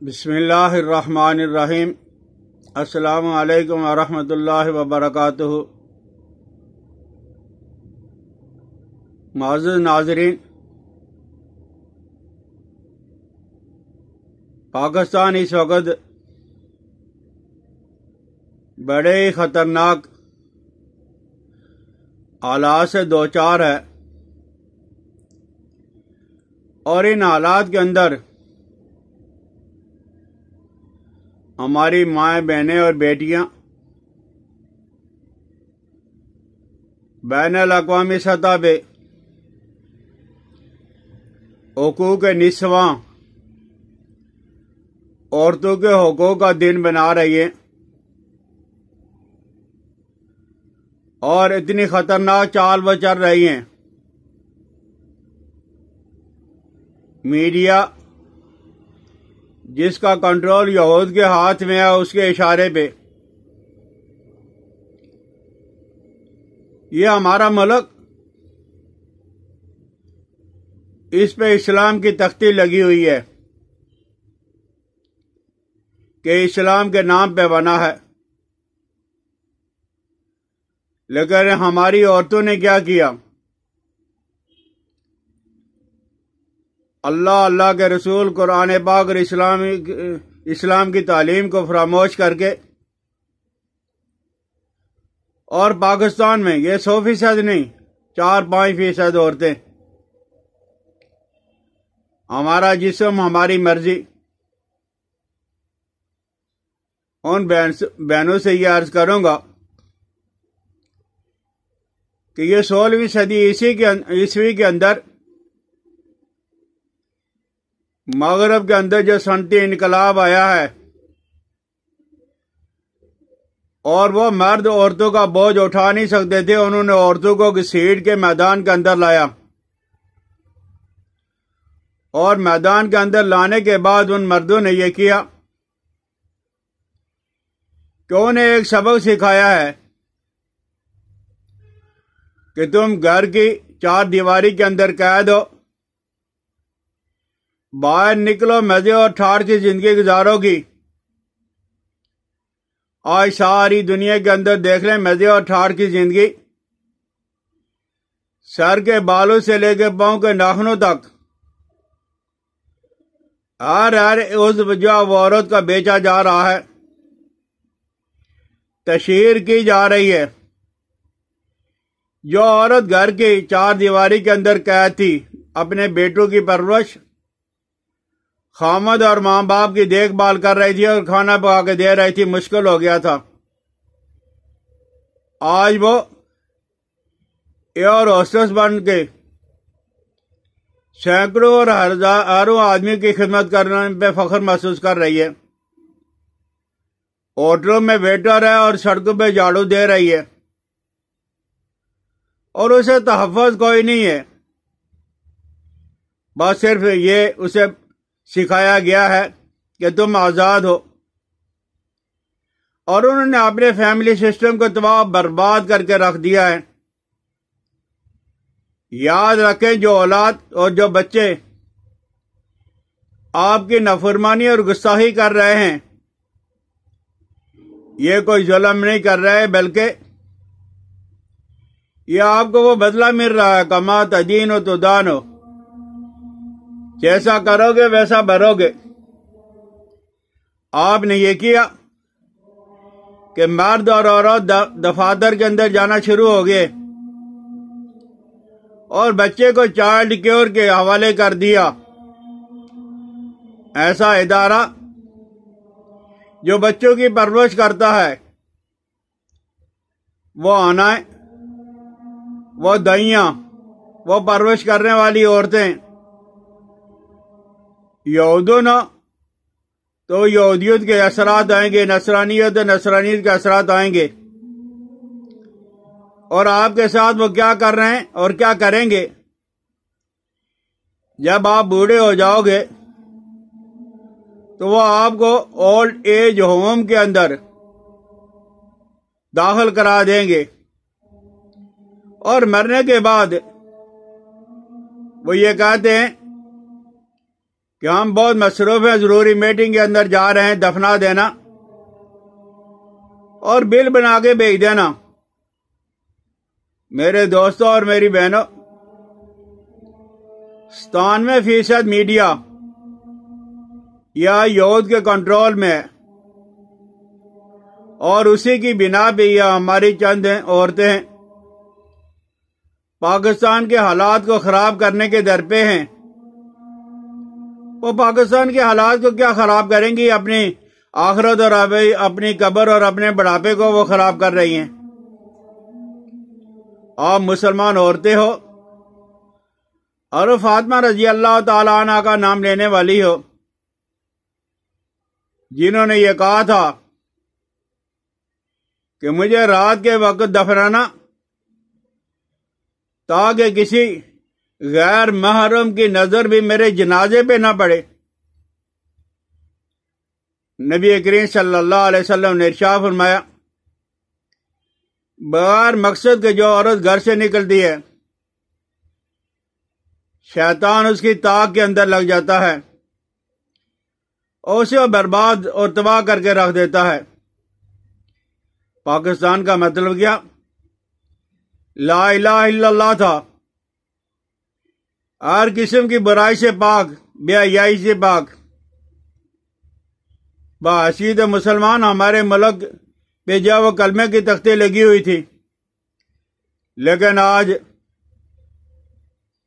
بسم اللہ الرحمن الرحیم۔ السلام علیکم ورحمۃ اللہ وبرکاتہ۔ معزز ناظرین، پاکستان اس وقت بڑے ہی خطرناک حالات سے دوچار ہے، اور ان حالات کے اندر ہماری مائیں بہنیں اور بیٹیاں بین الاقوامی سطح پہ حقوق نسواں عورتوں کے حقوق کا دن بنا رہی ہیں، اور اتنی خطرناک چال وہ چل رہی ہیں۔ میڈیا جس کا کنٹرول یہود کے ہاتھ میں ہے، اس کے اشارے پہ یہ ہمارا ملک، اس پہ اسلام کی تختی لگی ہوئی ہے کہ اسلام کے نام پہ بنا ہے، لیکن ہماری عورتوں نے کیا کیا؟ اللہ کے رسول، قرآن پاک اور اسلام کی تعلیم کو فراموش کر کے، اور پاکستان میں یہ 100% نہیں، 4-5% عورتیں، ہمارا جسم ہماری مرضی۔ ان بہنوں سے یہ عرض کروں گا کہ یہ 16ویں صدی عیسوی کے اندر مغرب کے اندر جو صنعتی انقلاب آیا ہے، اور وہ مرد عورتوں کا بوجھ اٹھا نہیں سکتے تھے، انہوں نے عورتوں کو گھسیٹ کے میدان کے اندر لایا، اور میدان کے اندر لانے کے بعد ان مردوں نے یہ کیا کہ انہیں ایک سبق سکھایا ہے کہ تم گھر کی 4 دیواری کے اندر قید ہو، باہر نکلو، مزے اور ٹھاٹھ کی زندگی گزارو گی۔ آج ساری دنیا کے اندر دیکھ لیں، مزے اور ٹھاٹھ کی زندگی، سر کے بالوں سے لے کے پاؤں کے ناخنوں تک ہر عضو جو عورت کا بیچا جا رہا ہے، تشہیر کی جا رہی ہے۔ جو عورت گھر کی 4 دیواری کے اندر قید تھی، اپنے بیٹوں کی پرورش، خامد اور ماں باپ کی دیکھ بھال کر رہی تھی اور کھانا پکا کے دے رہی تھی، مشکل ہو گیا تھا۔ آج وہ ایئر ہوسٹس بن کے سینکڑوں اور ہزاروں آدمی کی خدمت کرنے پہ فخر محسوس کر رہی ہے، ہوٹلوں میں ویٹر ہے اور سڑکوں پہ جھاڑو دے رہی ہے، اور اسے تحفظ کوئی نہیں ہے، بس صرف یہ اسے سکھایا گیا ہے کہ تم آزاد ہو، اور انہوں نے اپنے فیملی سسٹم کو تباہ برباد کر کے رکھ دیا ہے۔ یاد رکھیں، جو اولاد اور جو بچے آپ کی نافرمانی اور گستاخی کر رہے ہیں، یہ کوئی ظلم نہیں کر رہے، بلکہ یہ آپ کو وہ بدلہ مل رہا ہے، کما تدین و تدان ہو، جیسا کرو گے ویسا بھرو گے۔ آپ نے یہ کیا کہ مرد اور عورت دفاتر کے اندر جانا شروع ہو گئے، اور بچے کو چائلڈ کیئر کے حوالے کر دیا۔ ایسا ادارہ جو بچوں کی پرورش کرتا ہے، وہ آنائیں، وہ دائیاں، وہ پرورش کرنے والی عورتیں، یہودوں نہ تو یہودیت کے اثرات آئیں گے، نصرانیت کے اثرات آئیں گے، اور آپ کے ساتھ وہ کیا کر رہے ہیں اور کیا کریں گے؟ جب آپ بوڑھے ہو جاؤ گے تو وہ آپ کو اولڈ ایج ہوم کے اندر داخل کرا دیں گے، اور مرنے کے بعد وہ یہ کہتے ہیں کہ ہم بہت مصروف ہیں، ضروری میٹنگ کے اندر جا رہے ہیں، دفنا دینا اور بل بنا کے بھیج دینا۔ میرے دوستوں اور میری بہنوں، 97% میڈیا یا یہود کے کنٹرول میں ہے، اور اسی کی بنا پہ یہ ہماری چند عورتیں پاکستان کے حالات کو خراب کرنے کے در پہ ہیں۔ وہ پاکستان کے حالات کو کیا خراب کریں گی؟ اپنی آخرت اور اپنی قبر اور اپنے بڑھاپے کو وہ خراب کر رہی ہیں۔ آپ مسلمان عورتیں ہو اور فاطمہ رضی اللہ تعالی عنہ کا نام لینے والی ہو، جنہوں نے یہ کہا تھا کہ مجھے رات کے وقت دفنانا تاکہ کسی غیر محرم کی نظر بھی میرے جنازے پہ نہ پڑے۔ نبی کریم صلی اللہ علیہ وسلم نے ارشاد فرمایا، بغیر مقصد کے جو عورت گھر سے نکلتی ہے، شیطان اس کی طاق کے اندر لگ جاتا ہے اور اسے برباد اور تباہ کر کے رکھ دیتا ہے۔ پاکستان کا مطلب کیا؟ لا الہ الا اللہ تھا، ہر قسم کی برائی سے پاک، بے حیائی سے پاک۔ بحیثیت مسلمان ہمارے ملک پہ جب وہ کلمے کی تختی لگی ہوئی تھی، لیکن آج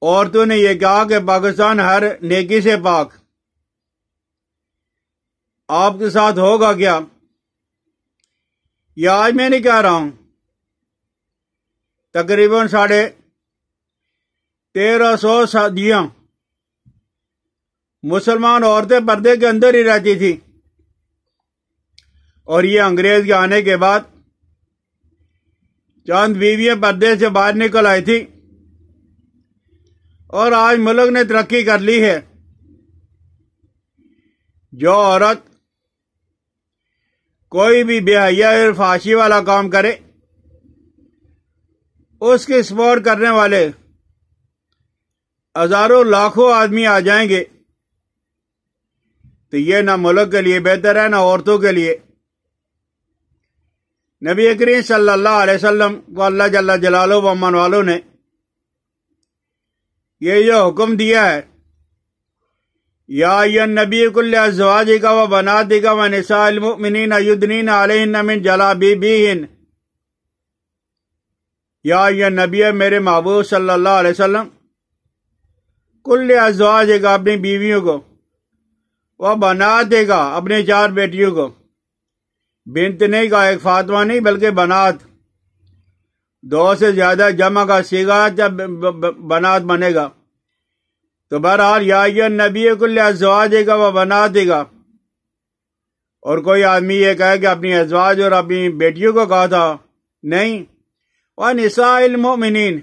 عورتوں نے یہ کہا کہ پاکستان ہر نیکی سے پاک۔ آپ کے ساتھ ہوگا کیا؟ یہ آج میں نہیں کہہ رہا ہوں، تقریباً 1350 صدیاں مسلمان عورتیں پردے کے اندر ہی رہتی تھی، اور یہ انگریز کے آنے کے بعد چند بیویاں پردے سے باہر نکل آئی تھی، اور آج ملک نے ترقی کر لی ہے۔ جو عورت کوئی بھی بے حیائی اور فحاشی والا کام کرے، اس کی سپورٹ کرنے والے ہزاروں لاکھوں آدمی آ جائیں گے، تو یہ نہ ملک کے لیے بہتر ہے نہ عورتوں کے لیے۔ نبی کریم صلی اللہ علیہ وسلم کو اللہ جل جلالہ و من والوں نے یہ جو حکم دیا ہے، یا ایھا النبی کل ازواجک و بناتک و نساء المؤمنین یدنین علیہن من جلابیبہن، یا ایھا النبی، میرے محبوب صلی اللہ علیہ وسلم، کل ازواجک، اپنی بیویوں کو، و بناتک، اپنے 4 بیٹیوں کو، بنت نہیں کا، ایک فاطمہ نہیں بلکہ بنات، 2 سے زیادہ جمع کا صیغہ جب بنات بنے گا، تو بہرحال یا ایھا النبی کل ازواجک و بناتک۔ اور کوئی آدمی یہ کہے کہ اپنی ازواج اور اپنی بیٹیوں کو کہا تھا، نہیں، وَنِسَاءِ الْمُؤْمِنِينَ،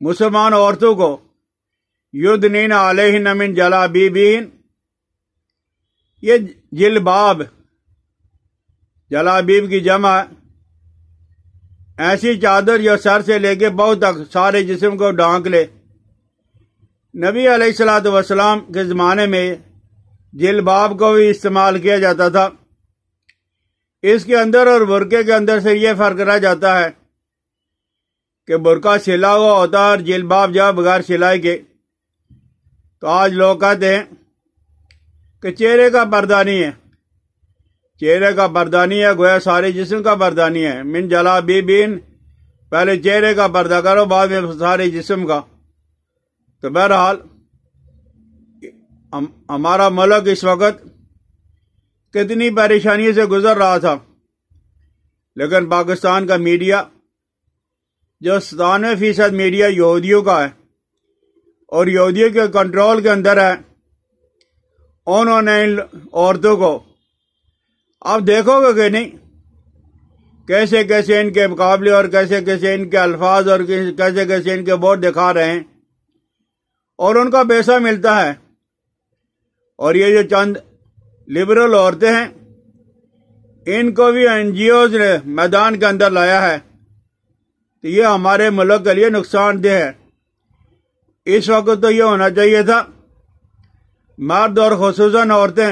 مسلمان عورتوں کو، یدنین علیہن من جلابیبہن، یہ جلباب، جلابیب کی جمع ہے، ایسی چادر جو سر سے لے کے پاؤں تک سارے جسم کو ڈھانک لے۔ نبی علیہ الصلوۃ والسلام کے زمانے میں جلباب کو بھی استعمال کیا جاتا تھا۔ اس کے اندر اور برقعے کے اندر سے یہ فرق رہ جاتا ہے کہ برقع سلا ہوا ہوتا ہے اور جلباب جا بغیر سلائی کے۔ تو آج لوگ کہتے ہیں کہ چہرے کا پردہ نہیں ہے، چہرے کا پردہ نہیں ہے، گویا سارے جسم کا پردہ نہیں ہے۔ من جلابیبہن، پہلے چہرے کا پردہ کرو، بعد میں سارے جسم کا۔ تو بہرحال ہمارا ملک اس وقت کتنی پریشانی سے گزر رہا تھا، لیکن پاکستان کا میڈیا جو 97% میڈیا یہودیوں کا ہے اور یہودیوں کے کنٹرول کے اندر ہے، انہوں نے ان عورتوں کو، اب دیکھو گے کہ نہیں، کیسے کیسے ان کے مقابلے اور کیسے کیسے ان کے الفاظ اور کیسے کیسے ان کے ووٹ دکھا رہے ہیں، اور ان کا پیسہ ملتا ہے۔ اور یہ جو چند لبرل عورتیں ہیں، ان کو بھی NGOs نے میدان کے اندر لایا ہے، تو یہ ہمارے ملک کے لیے نقصان دہ ہے۔ اس وقت تو یہ ہونا چاہیے تھا مرد اور خصوصاً عورتیں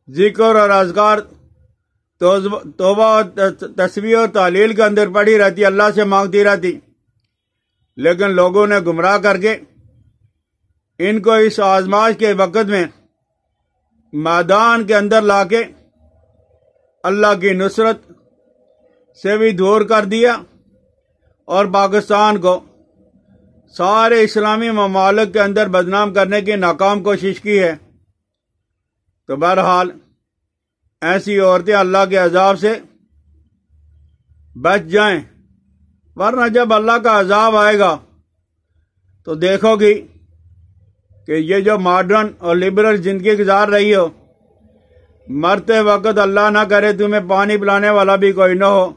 ذکر اور اذکار توبہ اور تسبیح اور تعلیل کے اندر پڑی رہتی، اللہ سے مانگتی رہتی، لیکن لوگوں نے گمراہ کر کے ان کو اس آزمائش کے وقت میں میدان کے اندر لا کے اللہ کی نصرت سے بھی دور کر دیا اور پاکستان کو سارے اسلامی ممالک کے اندر بدنام کرنے کی ناکام کوشش کی ہے۔ تو بہرحال ایسی عورتیں اللہ کے عذاب سے بچ جائیں، ورنہ جب اللہ کا عذاب آئے گا تو دیکھو گی کہ یہ جو ماڈرن اور لبرل زندگی گزار رہی ہو، مرتے وقت اللہ نہ کرے تمہیں پانی پلانے والا بھی کوئی نہ ہو۔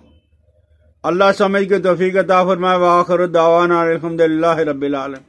اللہ سمجھ کے توفیق عطا فرمائے۔ وآخر دعوانا الحمدللہ رب العالمین۔